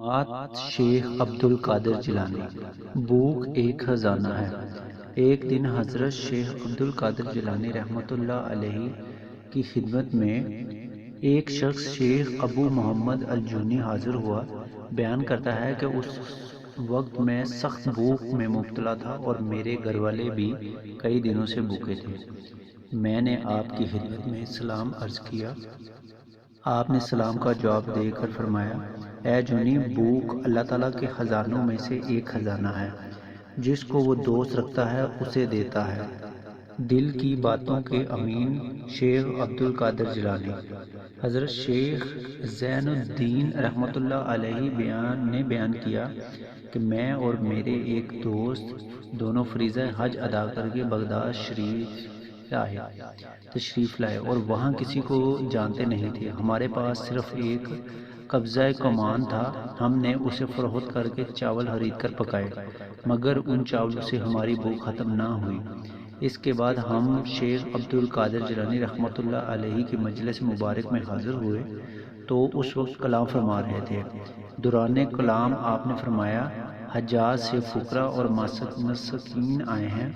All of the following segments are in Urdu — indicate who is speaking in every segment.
Speaker 1: بات شیخ عبد القادر جیلانی۔ بھوک ایک خزانہ ہے۔ ایک دن حضرت شیخ عبد القادر جیلانی رحمۃ اللہ علیہ کی خدمت میں ایک شخص شیخ ابو محمد الجونی حاضر ہوا۔ بیان کرتا ہے کہ اس وقت میں سخت بھوک میں مبتلا تھا اور میرے گھر والے بھی کئی دنوں سے بھوکے تھے۔ میں نے آپ کی خدمت میں سلام عرض کیا۔ آپ نے سلام کا جواب دے کر فرمایا، اے جونی، بھوک اللہ تعالیٰ کے خزانوں میں سے ایک خزانہ ہے۔ جس کو وہ دوست رکھتا ہے اسے دیتا ہے۔ دل کی باتوں کے امین شیخ عبد القادر جیلانی۔ حضرت شیخ زین الدین رحمۃ اللہ علیہ نے بیان کیا کہ میں اور میرے ایک دوست دونوں فریضہ حج ادا کر کے بغداد تشریف لائے اور وہاں کسی کو جانتے نہیں تھے۔ ہمارے پاس صرف ایک قبضہ کمان تھا۔ ہم نے اسے فروخت کر کے چاول خرید کر پکائے، مگر ان چاولوں سے ہماری بھوک ختم نہ ہوئی۔ اس کے بعد ہم شیخ عبد القادر جیلانی رحمۃ اللہ علیہ کی مجلس مبارک میں حاضر ہوئے تو اس وقت کلام فرما رہے تھے۔ دوران کلام آپ نے فرمایا، حجاز سے فقراء اور مساکین آئے ہیں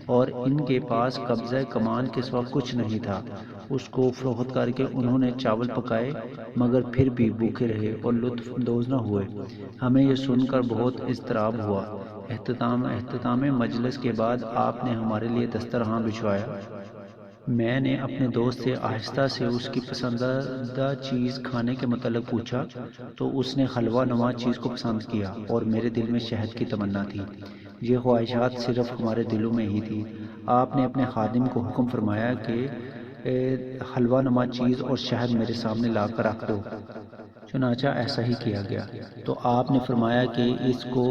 Speaker 1: اور ان کے پاس قبضہ کمان کے سوا کچھ نہیں تھا۔ اس کو فروخت کر کے انہوں نے چاول پکائے مگر پھر بھی بھوکے رہے اور لطف اندوز نہ ہوئے۔ ہمیں یہ سن کر بہت اضطراب ہوا۔ اختتام مجلس کے بعد آپ نے ہمارے لیے دسترخوان بچھوایا۔ میں نے اپنے دوست سے آہستہ سے اس کی پسندیدہ چیز کھانے کے متعلق پوچھا تو اس نے حلوہ نما چیز کو پسند کیا اور میرے دل میں شہد کی تمنا تھی۔ یہ خواہشات صرف ہمارے دلوں میں ہی تھی۔ آپ نے اپنے خادم کو حکم فرمایا کہ حلوہ نما چیز اور شہد میرے سامنے لا کر رکھ دو۔ چنانچہ ایسا ہی کیا گیا۔ تو آپ نے فرمایا کہ اس کو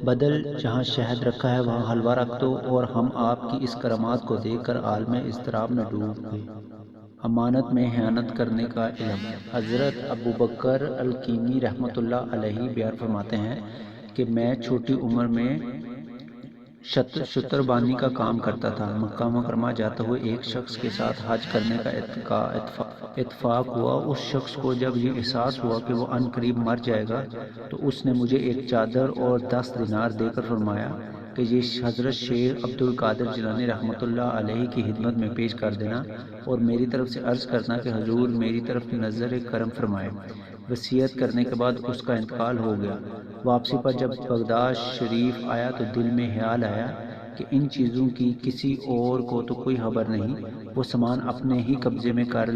Speaker 1: بدل جہاں شہد رکھا ہے وہاں حلوہ رکھ دو، اور ہم آپ کی اس کرامات کو دیکھ کر عالم اضطراب میں ڈوب گئے۔ امانت میں خیانت کرنے کا علم۔ حضرت ابوبکر الکینی رحمۃ اللہ علیہ بیان فرماتے ہیں کہ میں چھوٹی عمر میں شتر بانی کا کام کرتا تھا۔ مکہ مکرمہ جاتے ہوئے ایک شخص کے ساتھ حج کرنے کا اتفاق ہوا۔ اس شخص کو جب یہ احساس ہوا کہ وہ عن قریب مر جائے گا تو اس نے مجھے ایک چادر اور 10 دینار دے کر فرمایا کہ یہ حضرت شیخ عبد القادر جیلانی رحمۃ اللہ علیہ کی خدمت میں پیش کر دینا اور میری طرف سے عرض کرنا کہ حضور میری طرف نظر کرم فرمائے۔ وصیت کرنے کے بعد اس کا انتقال ہو گیا۔ واپسی پر جب بغداد شریف آیا تو دل میں خیال آیا کہ ان چیزوں کی کسی اور کو تو کوئی خبر نہیں، وہ سامان اپنے ہی قبضے میں کر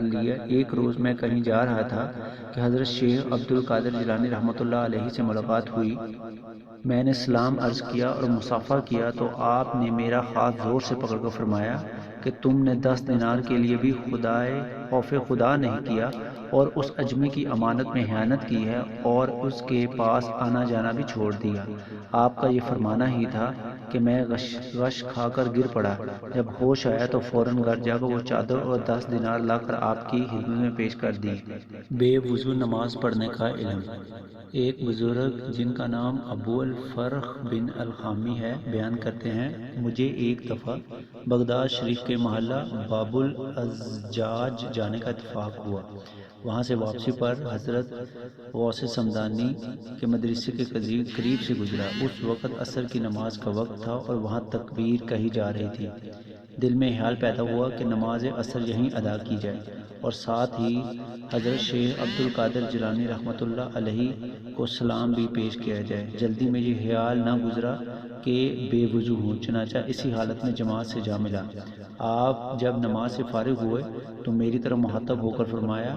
Speaker 1: لیا۔ ایک روز میں کہیں جا رہا تھا کہ حضرت شیخ عبد القادر جیلانی رحمۃ اللہ علیہ سے ملاقات ہوئی۔ میں نے سلام عرض کیا اور مصافحہ کیا تو آپ نے میرا ہاتھ زور سے پکڑ کر فرمایا کہ تم نے 10 دینار کے لیے بھی خوف خدا نہیں کیا اور اس اجمی کی امانت میں خیانت کی ہے اور اس کے پاس آنا جانا بھی چھوڑ دیا۔ آپ کا یہ فرمانا ہی تھا کہ میں غش کھا کر گر پڑا۔ جب ہوش آیا تو فوراً گھر جا کر وہ چادر اور 10 دینار لا کر آپ کی خدمت میں پیش کر دی۔ بے وضو نماز پڑھنے کا علم۔ ایک بزرگ جن کا نام ابو الفرخ بن الخامی ہے بیان کرتے ہیں، مجھے ایک دفعہ بغداد شریف کے محلہ باب الازجاج جانے کا اتفاق ہوا۔ وہاں سے واپسی پر حضرت غوث سمدانی کے مدرسے کے قریب سے گزرا۔ اس وقت عصر کی نماز کا وقت تھا اور وہاں تکبیر کہی جا رہی تھی۔ دل میں خیال پیدا ہوا کہ نماز عصر یہیں ادا کی جائے اور ساتھ ہی حضرت شیخ عبد القادر جیلانی رحمۃ اللہ علیہ کو سلام بھی پیش کیا جائے۔ جلدی میں یہ خیال نہ گزرا کہ بے وضو ہوں، چنانچہ اسی حالت میں جماعت سے جا ملا۔ آپ جب نماز سے فارغ ہوئے تو میری طرف مخاطب ہو کر فرمایا،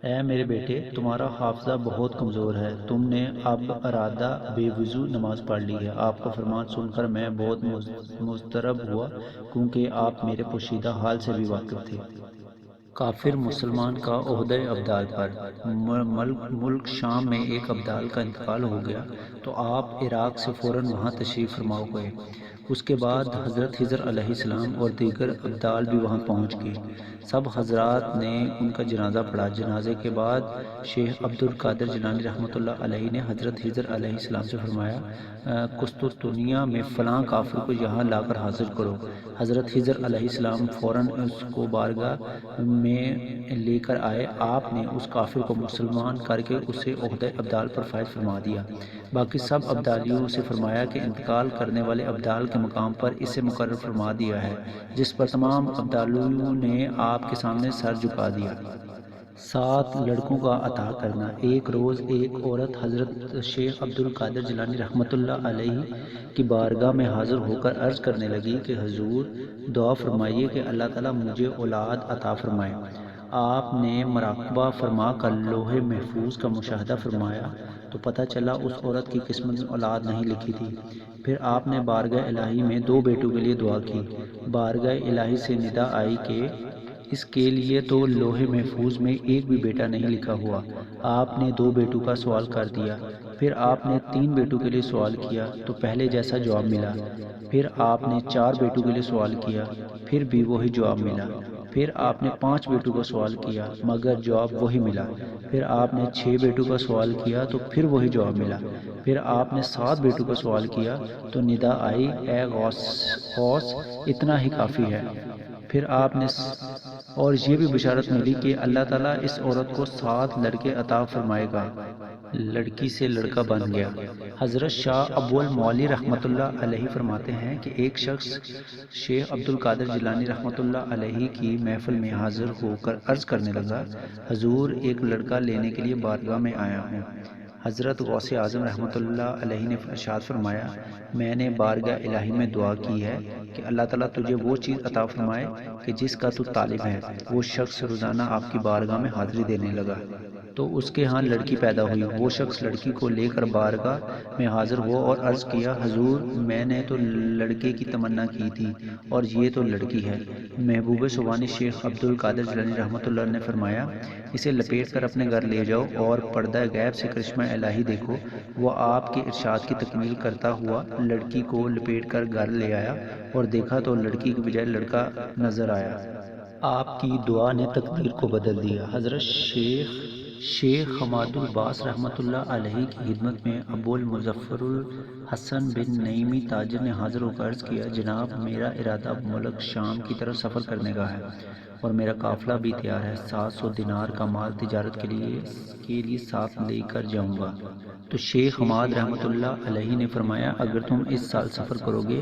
Speaker 1: اے میرے بیٹے، تمہارا حافظہ بہت کمزور ہے، تم نے اب ارادہ بے وضو نماز پڑھ لی ہے۔ آپ کا فرمان سن کر میں بہت مضطرب ہوا کیونکہ آپ میرے پوشیدہ حال سے بھی واقف تھے۔ کافر مسلمان کا عہدہ ابدال پر۔ ملک شام میں ایک ابدال کا انتقال ہو گیا تو آپ عراق سے فوراً وہاں تشریف فرما ہوئے۔ اس کے بعد حضرت خضر علیہ السلام اور دیگر ابدال بھی وہاں پہنچ گئے۔ سب حضرات نے ان کا جنازہ پڑھا۔ جنازے کے بعد شیخ عبد القادر جیلانی رحمۃ اللہ علیہ نے حضرت خضر علیہ السلام سے فرمایا قسطنطنیہ میں فلاں کافر کو یہاں لا کر حاضر کرو۔ حضرت خضر علیہ السلام فوراً اس کو بارگاہ میں لے کر آئے۔ آپ نے اس کافر کو مسلمان کر کے اسے عہدہ ابدال پر فائز فرما دیا۔ باقی سب ابدالیوں سے فرمایا کہ انتقال کرنے والے ابدال کے مقام پر اسے مقرر فرما دیا ہے، جس پر تمام ابدالیوں نے آپ کے سامنے سر جھکا دیا۔ 7 لڑکوں کا عطا کرنا۔ ایک روز ایک عورت حضرت شیخ عبد القادر جیلانی رحمۃ اللہ علیہ کی بارگاہ میں حاضر ہو کر عرض کرنے لگی کہ حضور دعا فرمائیے کہ اللہ تعالیٰ مجھے اولاد عطا فرمائے۔ آپ نے مراقبہ فرما کر لوح محفوظ کا مشاہدہ فرمایا تو پتہ چلا اس عورت کی قسمت میں اولاد نہیں لکھی تھی۔ پھر آپ نے بارگاہ الہی میں 2 بیٹوں کے لیے دعا کی۔ بارگاہ الہی سے ندا آئی کہ اس کے لیے تو لوح محفوظ میں ایک بھی بیٹا نہیں لکھا ہوا۔ آپ نے 2 بیٹوں کا سوال کر دیا۔ پھر آپ نے 3 بیٹوں کے لیے سوال کیا تو پہلے جیسا جواب ملا۔ پھر آپ نے 4 بیٹوں کے لیے سوال کیا، پھر بھی وہی جواب ملا۔ پھر آپ نے 5 بیٹوں کا سوال کیا مگر جواب وہی ملا۔ پھر آپ نے 6 بیٹوں کا سوال کیا تو پھر وہی جواب ملا۔ پھر آپ نے 7 بیٹوں کا سوال کیا تو ندا آئی اے غوث اتنا ہی کافی ہے۔ پھر آپ نے اور یہ بھی بشارت ملی کہ اللہ تعالیٰ اس عورت کو 7 لڑکے عطا فرمائے گا۔ لڑکی سے لڑکا بن گیا۔ حضرت شاہ ابو المعلی رحمۃ اللہ علیہ فرماتے ہیں کہ ایک شخص شیخ عبد القادر جیلانی رحمۃ اللہ علیہ کی محفل میں حاضر ہو کر عرض کرنے لگا حضور ایک لڑکا لینے کے لیے بارگاہ میں آیا ہوں۔ حضرت غوث اعظم رحمۃ اللہ علیہ نے ارشاد فرمایا میں نے بارگاہ الہی میں دعا کی ہے کہ اللہ تعالیٰ تجھے وہ چیز عطا فرمائے کہ جس کا تو طالب ہے۔ وہ شخص روزانہ آپ کی بارگاہ میں حاضری دینے لگا تو اس کے ہاں لڑکی پیدا ہوئی۔ وہ شخص لڑکی کو لے کر بارگاہ میں حاضر ہوا اور عرض کیا حضور میں نے تو لڑکے کی تمنا کی تھی اور یہ تو لڑکی ہے۔ محبوب سبحانی شیخ عبد القادر جیلانی رحمۃ اللہ نے فرمایا اسے لپیٹ کر اپنے گھر لے جاؤ اور پردہ غیب سے کرشمہ الہی دیکھو۔ وہ آپ کے ارشاد کی تکمیل کرتا ہوا لڑکی کو لپیٹ کر گھر لے آیا اور دیکھا تو لڑکی کی بجائے لڑکا نظر آیا۔ آپ کی دعا نے تقدیر کو بدل دیا۔ حضرت شیخ حماد الباس رحمۃ اللہ علیہ کی خدمت میں ابو المظفر الحسن بن نعیمی تاجر نے حاضر ہو کر عرض کیا جناب میرا ارادہ ملک شام کی طرف سفر کرنے کا ہے اور میرا قافلہ بھی تیار ہے۔ 700 دینار کا مال تجارت کے لیے ساتھ لے کر جاؤں گا۔ تو شیخ حماد رحمۃ اللہ علیہ نے فرمایا اگر تم اس سال سفر کرو گے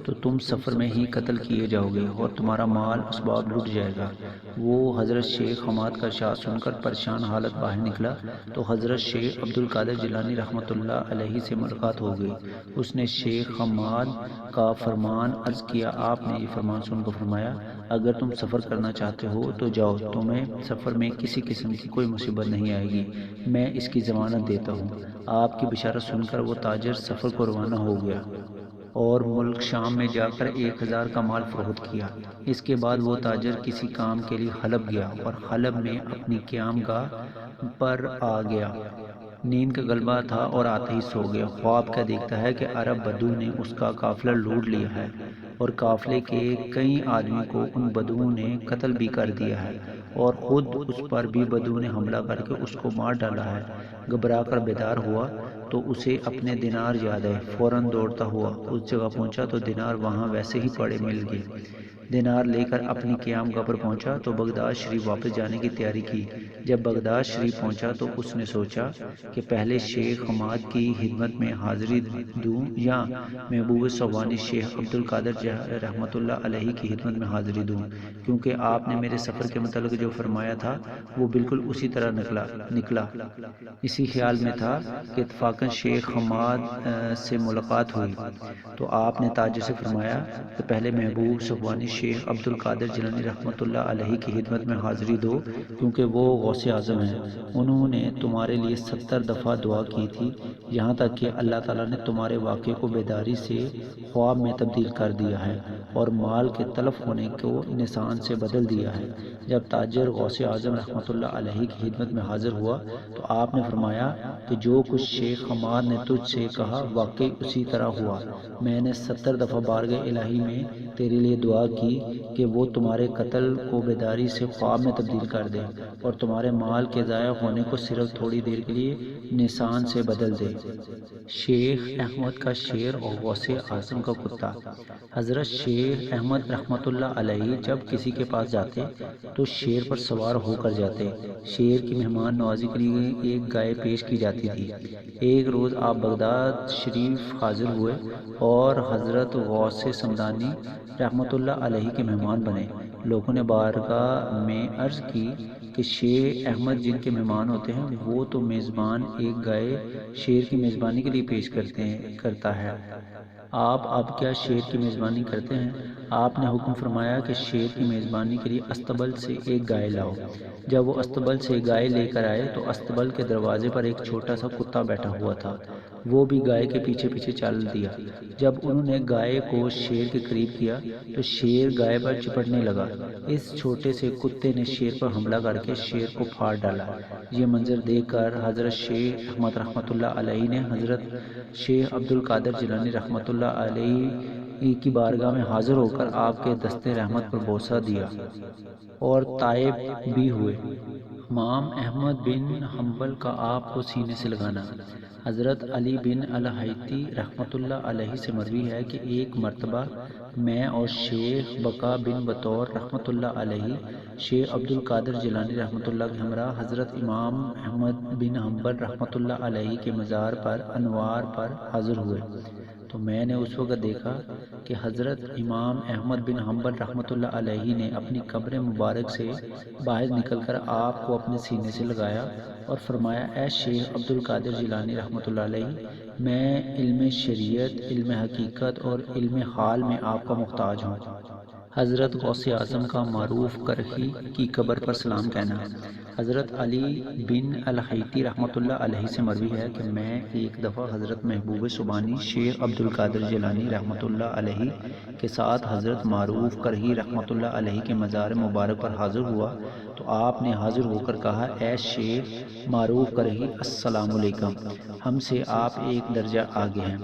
Speaker 1: تو تم سفر میں ہی قتل کیے جاؤ گے اور تمہارا مال اسباب لٹ جائے گا۔ وہ حضرت شیخ حماد کا ارشاد سن کر پریشان حالت باہر نکلا تو حضرت شیخ عبد القادر جیلانی رحمۃ اللہ علیہ سے ملاقات ہو گئی۔ اس نے شیخ حماد کا فرمان عرض کیا۔ آپ نے یہ فرمان سن کر فرمایا اگر تم سفر کرنا چاہتے ہو تو جاؤ، تمہیں سفر میں کسی قسم کی کوئی مصیبت نہیں آئے گی، میں اس کی ضمانت دیتا ہوں۔ آپ کی بشارت سن کر وہ تاجر سفر کو روانہ ہو گیا اور ملک شام میں جا کر 1000 کا مال فروخت کیا۔ اس کے بعد وہ تاجر کسی کام کے لیے حلب گیا اور حلب میں اپنی قیام گاہ پر آ گیا۔ نیند کا غلبہ تھا اور آتے ہی سو گیا۔ خواب کا دیکھتا ہے کہ عرب بدو نے اس کا قافلہ لوٹ لیا ہے اور قافلے کے کئی آدمی کو ان بدوؤں نے قتل بھی کر دیا ہے اور خود اس پر بھی بدو نے حملہ کر کے اس کو مار ڈالا ہے۔ گھبرا کر بیدار ہوا تو اسے اپنے دینار یاد آئے۔ فوراً دوڑتا ہوا اس جگہ پہنچا تو دینار وہاں ویسے ہی پڑے مل گئے۔ دینار لے کر اپنی قیام گاہ پر پہنچا تو بغداد شریف واپس جانے کی تیاری کی۔ جب بغداد شریف پہنچا تو اس نے سوچا کہ پہلے شیخ حماد کی خدمت میں حاضری دوں یا محبوب سبحانی شیخ عبد القادر رحمۃ اللہ علیہ کی خدمت میں حاضری دوں، کیونکہ آپ نے میرے سفر کے متعلق جو فرمایا تھا وہ بالکل اسی طرح نکلا۔ اسی خیال میں تھا کہ اتفاقاً شیخ حماد سے ملاقات ہوئی تو آپ نے تاجر سے فرمایا کہ پہلے محبوب سبحانی شیخ عبد القادر جیلانی رحمۃ اللہ علیہ کی خدمت میں حاضری دو، کیونکہ وہ غوث اعظم ہیں۔ انہوں نے تمہارے لیے 70 دفعہ دعا کی تھی، یہاں تک کہ اللہ تعالیٰ نے تمہارے واقعے کو بیداری سے خواب میں تبدیل کر دیا ہے اور مال کے تلف ہونے کو نشان سے بدل دیا ہے۔ جب تاجر غوث اعظم رحمۃ اللہ علیہ کی خدمت میں حاضر ہوا تو آپ نے فرمایا کہ جو کچھ شیخ حماد نے تجھ سے کہا واقعی اسی طرح ہوا۔ میں نے 70 دفعہ بارگاہ الہی میں تیرے لیے دعا کی کہ وہ تمہارے قتل کو بیداری سے خواب میں تبدیل کر دے اور تمہارے مال کے ضائع ہونے کو صرف تھوڑی دیر کے لیے نشان سے بدل دے۔ شیخ احمد کا شیر اور غوث اعظم کا کتا۔ حضرت شیخ احمد رحمۃ اللہ علیہ جب کسی کے پاس جاتے تو شیر پر سوار ہو کر جاتے۔ شیر کی مہمان نوازی کے لیے ایک گائے پیش کی جاتی تھی۔ ایک روز آپ بغداد شریف حاضر ہوئے اور حضرت غوث سمدانی رحمۃ اللہ علیہ کے مہمان بنے۔ لوگوں نے بارگاہ میں عرض کی کہ شیخ احمد جن کے مہمان ہوتے ہیں وہ تو میزبان ایک گائے شیر کی میزبانی کے لیے پیش کرتا ہے، آپ اب کیا شیر کی میزبانی کرتے ہیں؟ آپ نے حکم فرمایا کہ شیر کی میزبانی کے لیے استبل سے ایک گائے لاؤ۔ جب وہ استبل سے گائے لے کر آئے تو استبل کے دروازے پر ایک چھوٹا سا کتا بیٹھا ہوا تھا، وہ بھی گائے کے پیچھے پیچھے چل دیا۔ جب انہوں نے گائے کو شیر کے قریب کیا تو شیر گائے پر چپٹنے لگا۔ اس چھوٹے سے کتے نے شیر پر حملہ کر کے شیر کو پھاڑ ڈالا۔ یہ منظر دیکھ کر حضرت شیخ احمد رحمۃ اللہ علیہ نے حضرت شیخ عبد القادر جیلانی رحمۃ اللہ علیہ کی بارگاہ میں حاضر ہو کر آپ کے دست رحمت پر بوسہ دیا اور تائب بھی ہوئے۔ امام احمد بن حنبل کا آپ کو سینے سے لگانا۔ حضرت علی بن الہیتی رحمۃ اللہ علیہ سے مروی ہے کہ ایک مرتبہ میں اور شیخ بقا بن بطور رحمۃ اللہ علیہ شیخ عبد القادر جیلانی رحمۃ اللہ کے ہمراہ حضرت امام احمد بن حنبل رحمۃ اللہ علیہ کے مزار پر انوار پر حاضر ہوئے تو میں نے اس وقت دیکھا کہ حضرت امام احمد بن حنبل رحمۃ اللہ علیہ نے اپنی قبر مبارک سے باہر نکل کر آپ کو اپنے سینے سے لگایا اور فرمایا، اے شیخ عبد القادر جیلانی رحمۃ اللہ علیہ، میں علم شریعت، علم حقیقت اور علم حال میں آپ کا محتاج ہوں۔ حضرت غوث اعظم کا معروف کرخی کی قبر پر سلام کہنا۔ حضرت علی بن الہیتی رحمۃ اللہ علیہ سے مروی ہے کہ میں ایک دفعہ حضرت محبوب سبحانی شیخ عبد القادر جیلانی رحمۃ اللہ علیہ کے ساتھ حضرت معروف کرخی رحمۃ اللہ علیہ کے مزار مبارک پر حاضر ہوا تو آپ نے حاضر ہو کر کہا، اے شیخ معروف کرخی، السلام علیکم، ہم سے آپ ایک درجہ آگے ہیں۔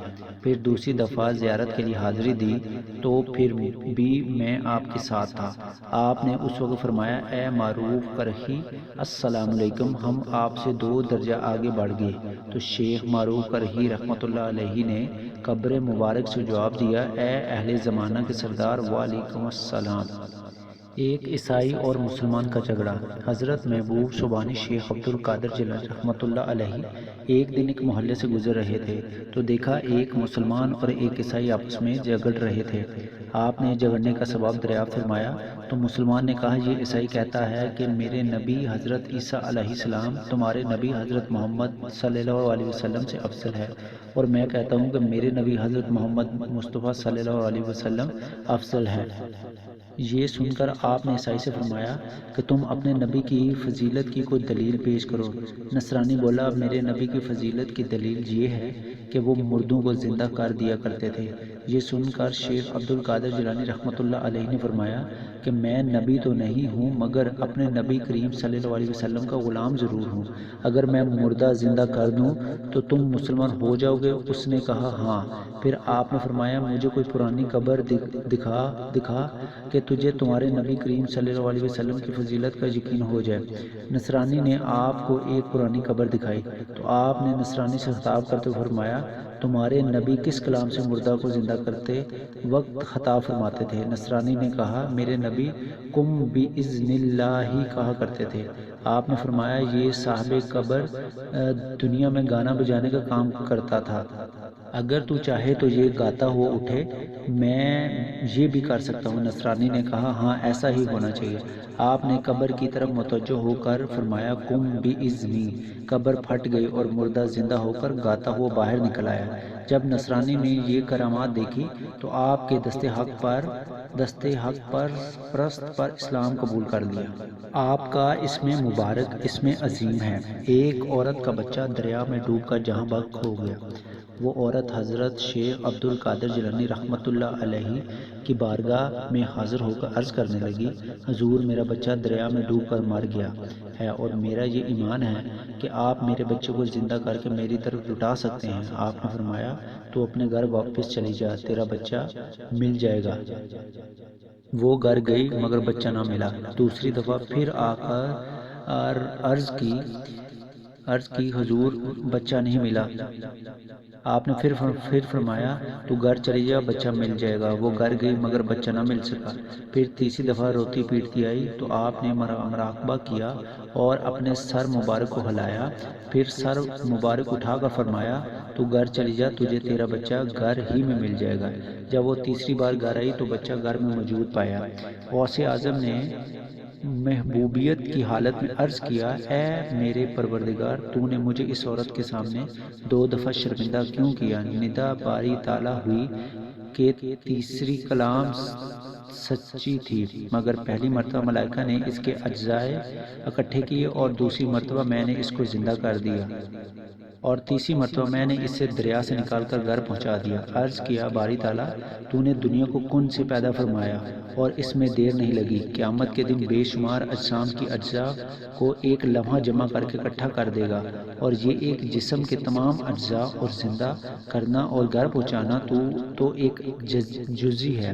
Speaker 1: پھر دوسری دفعہ زیارت کے لیے حاضری دی تو پھر بھی میں آپ کے ساتھ تھا۔ آپ نے اس وقت فرمایا، اے معروف کرخی، السلام علیکم، ہم آپ سے 2 درجہ آگے بڑھ گئے۔ تو شیخ معروف کرخی رحمۃ اللہ علیہ نے قبر مبارک سے جواب دیا، اے اہل زمانہ کے سردار، وعلیکم السلام۔ ایک عیسائی اور مسلمان کا جھگڑا۔ حضرت محبوب سبحانی شیخ عبد القادر جیلانی رحمۃ اللہ علیہ ایک دن ایک محلے سے گزر رہے تھے تو دیکھا ایک مسلمان اور ایک عیسائی آپس میں جھگڑ رہے تھے۔ آپ نے جھگڑنے کا سبب دریافت فرمایا تو مسلمان نے کہا، یہ عیسائی کہتا ہے کہ میرے نبی حضرت عیسیٰ علیہ السلام تمہارے نبی حضرت محمد صلی اللہ علیہ وسلم سے افضل ہے، اور میں کہتا ہوں کہ میرے نبی حضرت محمد مصطفیٰ صلی اللہ علیہ وسلم افضل ہے۔ یہ سن کر آپ نے عیسائی سے فرمایا کہ تم اپنے نبی کی فضیلت کی کوئی دلیل پیش کرو۔ نصرانی بولا، میرے نبی کی فضیلت کی دلیل یہ ہے کہ وہ مردوں کو زندہ کر دیا کرتے تھے۔ یہ سن کر شیخ عبد القادر جیلانی رحمۃ اللہ علیہ نے فرمایا کہ میں نبی تو نہیں ہوں مگر اپنے نبی کریم صلی اللہ علیہ وسلم کا غلام ضرور ہوں۔ اگر میں مردہ زندہ کر دوں تو تم مسلمان ہو جاؤ گے؟ اس نے کہا ہاں۔ پھر آپ نے فرمایا، مجھے کوئی پرانی قبر دکھا کہ تجھے تمہارے نبی کریم صلی اللہ علیہ وسلم کی فضیلت کا یقین ہو جائے۔ نصرانی نے آپ کو ایک پرانی قبر دکھائی تو آپ نے نصرانی سے خطاب کرتے ہوئے فرمایا، تمہارے نبی کس کلام سے مردہ کو زندہ کرتے وقت خطاب فرماتے تھے؟ نصرانی نے کہا، میرے نبی قم بِإِذْنِ اللَّہِ کہا کرتے تھے۔ آپ نے فرمایا، یہ صاحب قبر دنیا میں گانا بجانے کا کام کرتا تھا، اگر تو چاہے تو یہ گاتا ہوا اٹھے، میں یہ بھی کر سکتا ہوں۔ نصرانی نے کہا، ہاں ایسا ہی ہونا چاہیے۔ آپ نے قبر کی طرف متوجہ ہو کر فرمایا، قم بِإِذْنِی۔ قبر پھٹ گئی اور مردہ زندہ ہو کر گاتا ہوا باہر نکل آیا۔ جب نصرانی نے یہ کرامات دیکھی تو آپ کے دست حق پر دستے حق پرست پر اسلام قبول کر لیا۔ آپ کا اسم مبارک اسم عظیم ہے۔ ایک عورت کا بچہ دریا میں ڈوب کر جہاں بحق ہو گیا۔ وہ عورت حضرت شیخ عبد القادر جیلانی رحمۃ اللہ علیہ کی بارگاہ میں حاضر ہو کر عرض کرنے لگی، حضور میرا بچہ دریا میں ڈوب کر مر گیا ہے اور میرا یہ ایمان ہے کہ آپ میرے بچے کو زندہ کر کے میری طرف لوٹا سکتے ہیں۔ آپ نے فرمایا تو اپنے گھر واپس چلی جا، تیرا بچہ مل جائے گا۔ وہ گھر گئی مگر بچہ نہ ملا۔ دوسری دفعہ پھر آ کر عرض کی حضور بچہ نہیں ملا۔ آپ نے پھر فرمایا تو گھر چلی جا، بچہ مل جائے گا۔ وہ گھر گئی مگر بچہ نہ مل سکا۔ پھر تیسری دفعہ روتی پیٹتی آئی تو آپ نے مراقبہ کیا اور اپنے سر مبارک کو ہلایا، پھر سر مبارک اٹھا کر فرمایا تو گھر چلی جا، تجھے تیرا بچہ گھر ہی میں مل جائے گا۔ جب وہ تیسری بار گھر آئی تو بچہ گھر میں موجود پایا۔ غوث اعظم نے محبوبیت کی حالت میں عرض کیا، اے میرے پروردگار، تو نے مجھے اس عورت کے سامنے 2 دفعہ شرمندہ کیوں کیا؟ ندا باری تعالیٰ ہوئی کہ تیسری کلام سچی تھی، مگر پہلی مرتبہ ملائکہ نے اس کے اجزائے اکٹھے کیے اور دوسری مرتبہ میں نے اس کو زندہ کر دیا اور تیسری مرتبہ میں نے اسے دریا سے نکال کر گھر پہنچا دیا۔ عرض کیا، باری تعالیٰ تو نے دنیا کو کن سے پیدا فرمایا اور اس میں دیر نہیں لگی۔ قیامت کے دن بے شمار اجسام کی اجزاء کو ایک لمحہ جمع کر کے اکٹھا کر دے گا، اور یہ ایک جسم کے تمام اجزاء اور زندہ کرنا اور گھر پہنچانا تو ایک جزی ہے۔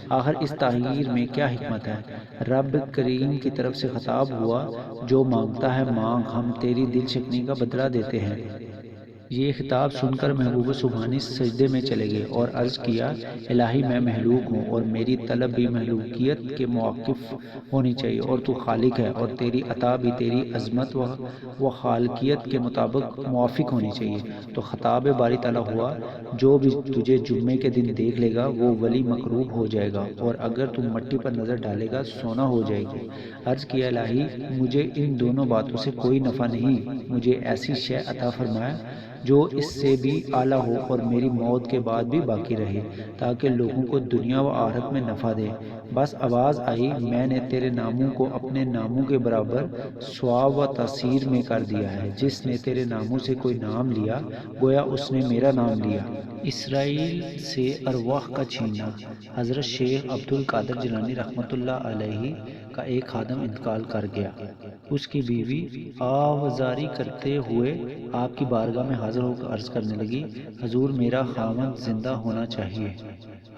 Speaker 1: آخر اس تغییر میں کیا حکمت ہے؟ رب کریم کی طرف سے خطاب ہوا، جو مانگتا ہے مانگ، ہم تیری دل شکنی کا بدلہ دیتے ہیں۔ یہ خطاب سن کر محبوب سبحانی سجدے میں چلے گئے اور عرض کیا، الہی میں مخلوق ہوں اور میری طلب بھی مخلوقیت کے موقف ہونی چاہیے، اور تو خالق ہے اور تیری عطا بھی تیری عظمت و خالقیت کے مطابق موافق ہونی چاہیے۔ تو خطاب باری تعالیٰ ہوا، جو بھی تجھے جمعے کے دن دیکھ لے گا وہ ولی مقروب ہو جائے گا، اور اگر تم مٹی پر نظر ڈالے گا سونا ہو جائے گی۔ عرض کیا، الہی مجھے ان دونوں باتوں سے کوئی نفع نہیں، مجھے ایسی شے عطا فرمایا جو اس سے بھی اعلیٰ ہو اور میری موت کے بعد بھی باقی رہے، تاکہ لوگوں کو دنیا و آخرت میں نفع دے۔ بس آواز آئی، میں نے تیرے ناموں کو اپنے ناموں کے برابر ثواب و تاثیر میں کر دیا ہے۔ جس نے تیرے ناموں سے کوئی نام لیا گویا اس نے میرا نام لیا۔ اسرائیل سے ارواح کا چھیننا۔ حضرت شیخ عبد القادر جیلانی رحمۃ اللہ علیہ کا ایک خادم انتقال کر گیا۔ اس کی بیوی آوازاری کرتے ہوئے آپ کی بارگاہ میں حاضر ہو کر عرض کرنے لگی، حضور میرا خاوند زندہ ہونا چاہیے۔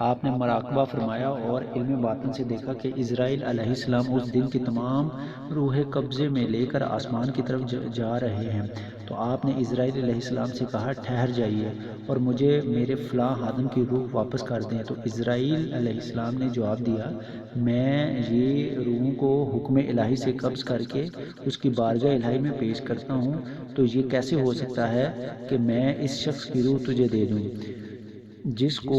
Speaker 1: آپ نے مراقبہ فرمایا اور علم باطن سے دیکھا کہ اسرائیل علیہ السلام اس دن کی تمام روحیں قبضے میں لے کر آسمان کی طرف جا رہے ہیں۔ تو آپ نے اسرائیل علیہ السلام سے کہا، ٹھہر جائیے اور مجھے میرے فلاں خادم کی روح واپس کر دیں۔ تو اسرائیل علیہ السلام نے جواب دیا، میں یہ روحوں کو حکم الہی سے قبض کر کے اس کی بارگاہ الہی میں پیش کرتا ہوں، تو یہ کیسے ہو سکتا ہے کہ میں اس شخص کی روح تجھے دے دوں جس کو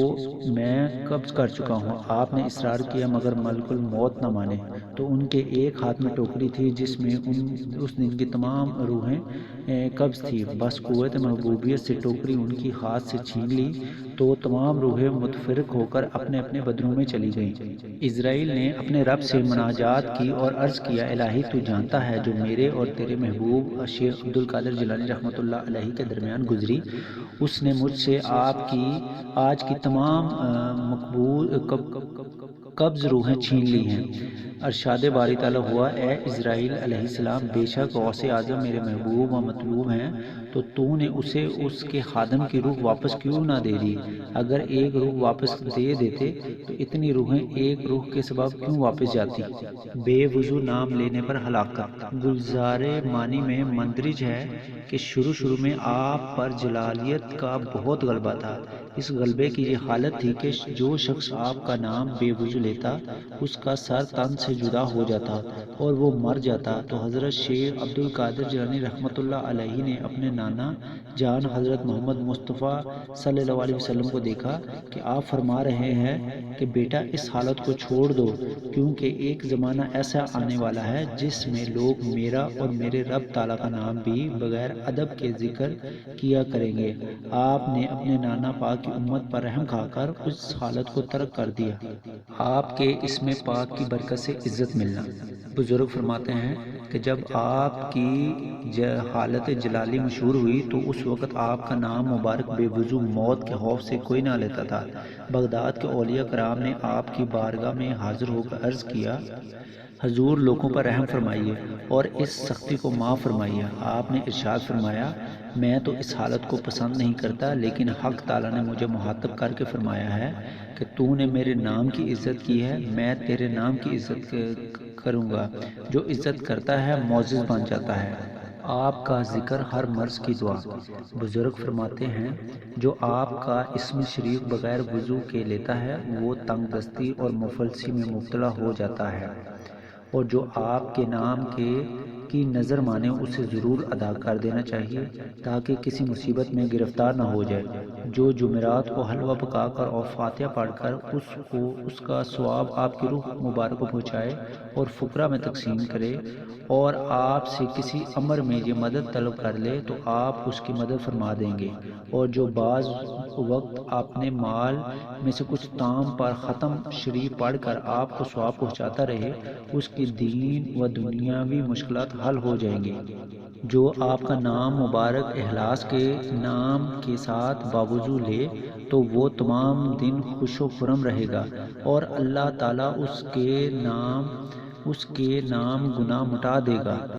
Speaker 1: میں قبض کر چکا ہوں؟ آپ نے اصرار کیا مگر ملک الموت نہ مانے۔ تو ان کے ایک ہاتھ میں ٹوکری تھی جس میں اس دن کی تمام روحیں قبض تھی، بس قوت محبوبیت سے ٹوکری ان کی ہاتھ سے چھین لی تو تمام روحیں متفرق ہو کر اپنے اپنے بدنوں میں چلی گئیں۔ اسرائیل نے اپنے رب سے مناجات کی اور عرض کیا، الہی تو جانتا ہے جو میرے اور تیرے محبوب شیخ عبد القادر جیلانی رحمۃ اللہ علیہ کے درمیان گزری، اس نے مجھ سے آپ کی آج کی تمام مقبول قبض روحیں چھین لی ہیں۔ ارشاد باری تعالیٰ ہوا، اے اسرائیل علیہ السلام، بے شک غوث اعظم میرے محبوب و مطلوب ہیں، تو نے اسے اس کے خادم کی روح واپس کیوں نہ دے دی؟ اگر ایک روح واپس دے دیتے تو اتنی روحیں ایک روح کے سبب کیوں واپس جاتی؟ بے وضو نام لینے پر ہلاکت۔ گلزار مانی میں مندرج ہے کہ شروع میں آپ پر جلالیت کا بہت غلبہ تھا۔ اس غلبے کی یہ حالت تھی کہ جو شخص آپ کا نام بے وضو لیتا اس کا سر تن سے جدا ہو جاتا اور وہ مر جاتا۔ تو حضرت شیخ عبد القادر جیلانی رحمۃ اللہ علیہ نے اپنے نانا جان حضرت محمد مصطفیٰ صلی اللہ علیہ وسلم کو دیکھا کہ آپ فرما رہے ہیں کہ بیٹا اس حالت کو چھوڑ دو، کیونکہ ایک زمانہ ایسا آنے والا ہے جس میں لوگ میرا اور میرے رب تعالیٰ کا نام بھی بغیر ادب کے ذکر کیا کریں گے۔ آپ نے اپنے نانا پاک کی امت پر رحم کھا کر اس حالت کو ترک کر دیا۔ آپ کے اسم پاک کی برکت سے عزت ملنا۔ بزرگ فرماتے ہیں کہ جب آپ کی حالت جلالی مشہور ہوئی تو اس وقت آپ کا نام مبارک بے وضو موت کے خوف سے کوئی نہ لیتا تھا۔ بغداد کے اولیاء کرام نے آپ کی بارگاہ میں حاضر ہو کر عرض کیا، حضور لوگوں پر رحم فرمائیے اور اس سختی کو معاف فرمائیے۔ آپ نے ارشاد فرمایا، میں تو اس حالت کو پسند نہیں کرتا، لیکن حق تعالیٰ نے مجھے مخاطب کر کے فرمایا ہے کہ تو نے میرے نام کی عزت کی ہے، میں تیرے نام کی عزت کروں گا۔ جو عزت کرتا ہے معزز بن جاتا ہے۔ آپ کا ذکر ہر مرض کی دوا۔ بزرگ فرماتے ہیں جو آپ کا اسم شریف بغیر وضو کے لیتا ہے وہ تنگ دستی اور مفلسی میں مبتلا ہو جاتا ہے، اور جو آپ کے نام کی نظر مانے اسے ضرور ادا کر دینا چاہیے تاکہ کسی مصیبت میں گرفتار نہ ہو جائے۔ جو جمعرات کو حلوہ پکا کر اور فاتحہ پڑھ کر اس کا ثواب آپ کی روح مبارک کو پہنچائے اور فقراء میں تقسیم کرے اور آپ سے کسی امر میں یہ مدد طلب کر لے تو آپ اس کی مدد فرما دیں گے، اور جو بعض وقت اپنے مال میں سے کچھ تام پر ختم شریف پڑھ کر آپ کو ثواب پہنچاتا رہے، اس کی دین و دنیاوی مشکلات حل ہو جائیں گی۔ جو آپ کا نام مبارک اخلاص کے نام کے ساتھ باوضو لے تو وہ تمام دن خوش و خرم رہے گا اور اللہ تعالیٰ اس کے نام گناہ مٹا دے گا۔